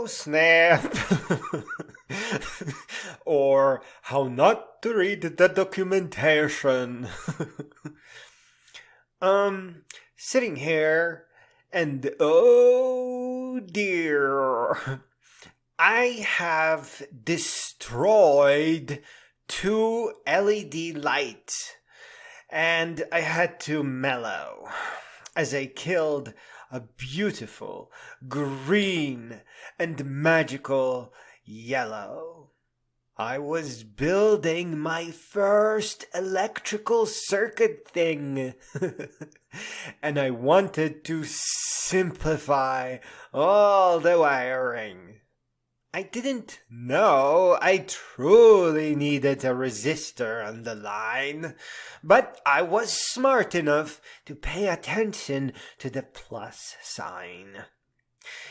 Oh snap! Or how not to read the documentation. Sitting here and oh dear, I have destroyed 2 LED lights and I had to mellow as I killed a beautiful green and magical yellow. I was building my first electrical circuit thing and I wanted to simplify all the wiring. I didn't know I truly needed a resistor on the line, but I was smart enough to pay attention to the plus sign.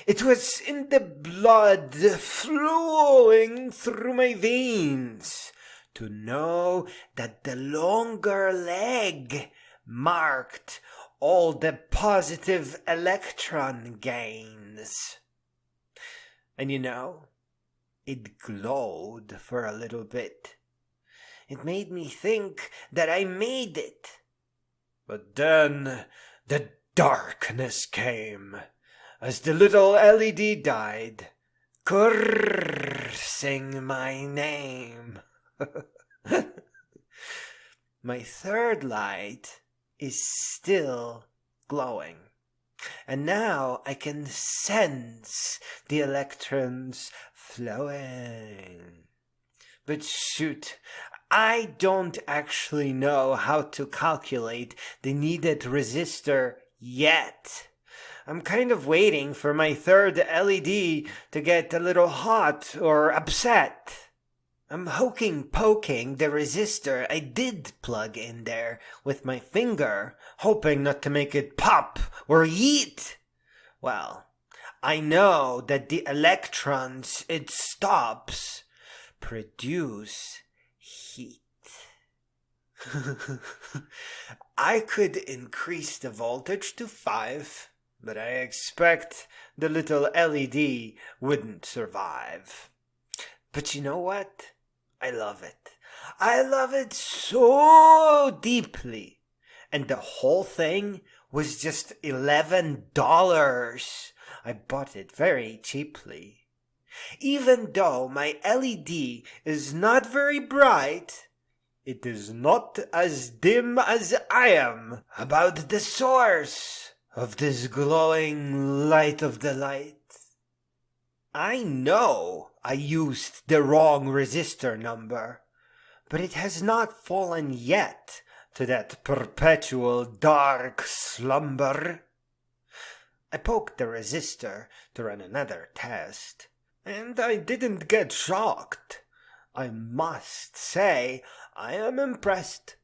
It was in the blood flowing through my veins to know that the longer leg marked all the positive electron gains. And you know, it glowed for a little bit. It made me think that I made it. But then the darkness came as the little LED died, cursing my name. My third light is still glowing, and now I can sense the electrons flowing. But shoot, I don't actually know how to calculate the needed resistor yet. I'm kind of waiting for my third LED to get a little hot or upset. I'm poking the resistor I did plug in there with my finger, hoping not to make it pop or yeet. Well, I know that the electrons it stops produce heat. I could increase the voltage to 5, but I expect the little LED wouldn't survive. But you know what? I love it. I love it so deeply. And the whole thing was just $11. I bought it very cheaply. Even though my LED is not very bright, it is not as dim as I am about the source of this glowing light of the light. I know I used the wrong resistor number, but it has not fallen yet to that perpetual dark slumber. I poked the resistor to run another test, and I didn't get shocked. I must say I am impressed.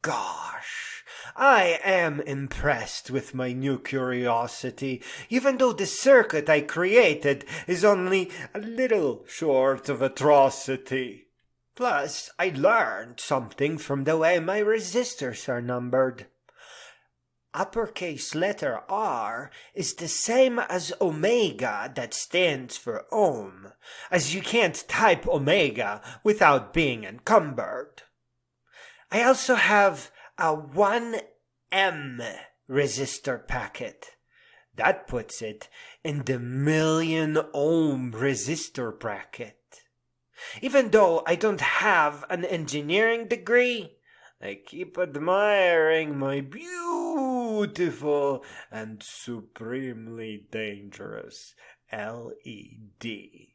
Gosh, I am impressed with my new curiosity, even though the circuit I created is only a little short of atrocity. Plus, I learned something from the way my resistors are numbered. Uppercase letter R is the same as omega that stands for ohm, as you can't type omega without being encumbered. I also have a 1M resistor packet. That puts it in the million ohm resistor bracket. Even though I don't have an engineering degree, I keep admiring my beautiful and supremely dangerous LED.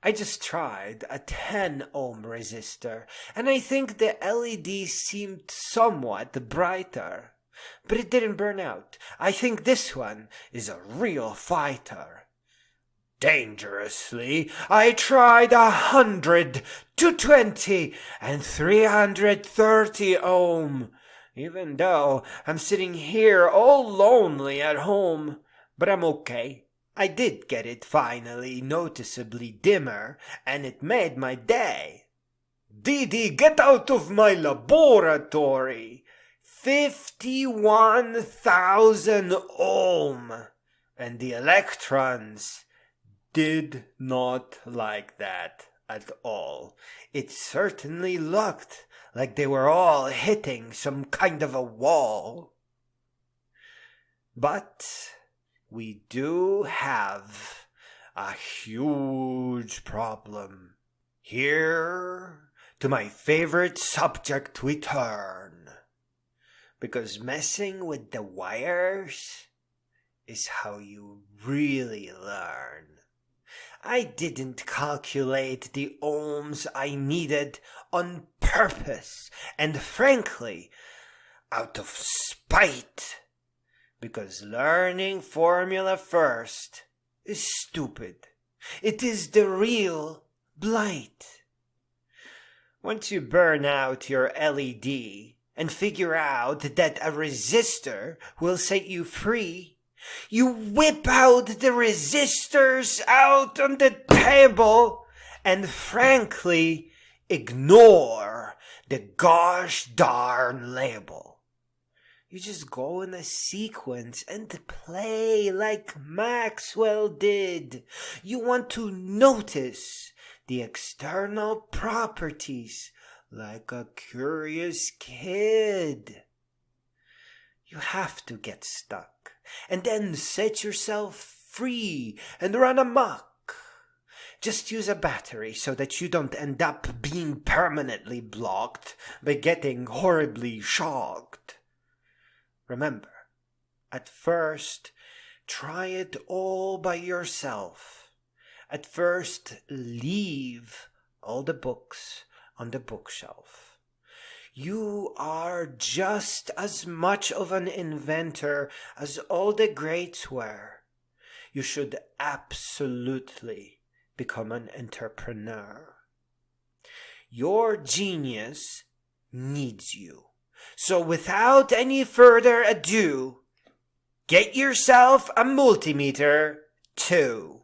I just tried a 10 ohm resistor, and I think the LED seemed somewhat brighter. But it didn't burn out. I think this one is a real fighter. Dangerously, I tried 100, 220, and 330 ohm, even though I'm sitting here all lonely at home. But I'm okay. I did get it finally noticeably dimmer, and it made my day. Didi, get out of my laboratory! 51,000 ohm! And the electrons did not like that at all. It certainly looked like they were all hitting some kind of a wall. But we do have a huge problem. Here to my favorite subject we turn. Because messing with the wires is how you really learn. I didn't calculate the ohms I needed on purpose, and frankly, out of spite. Because learning formula first is stupid. It is the real blight. Once you burn out your LED and figure out that a resistor will set you free, you whip out the resistors out on the table and frankly ignore the gosh darn label. You just go in a sequence and play like Maxwell did. You want to notice the external properties like a curious kid. You have to get stuck and then set yourself free and run amok. Just use a battery so that you don't end up being permanently blocked by getting horribly shocked. Remember, at first, try it all by yourself. At first, leave all the books on the bookshelf. You are just as much of an inventor as all the greats were. You should absolutely become an entrepreneur. Your genius needs you. So without any further ado, get yourself a multimeter too.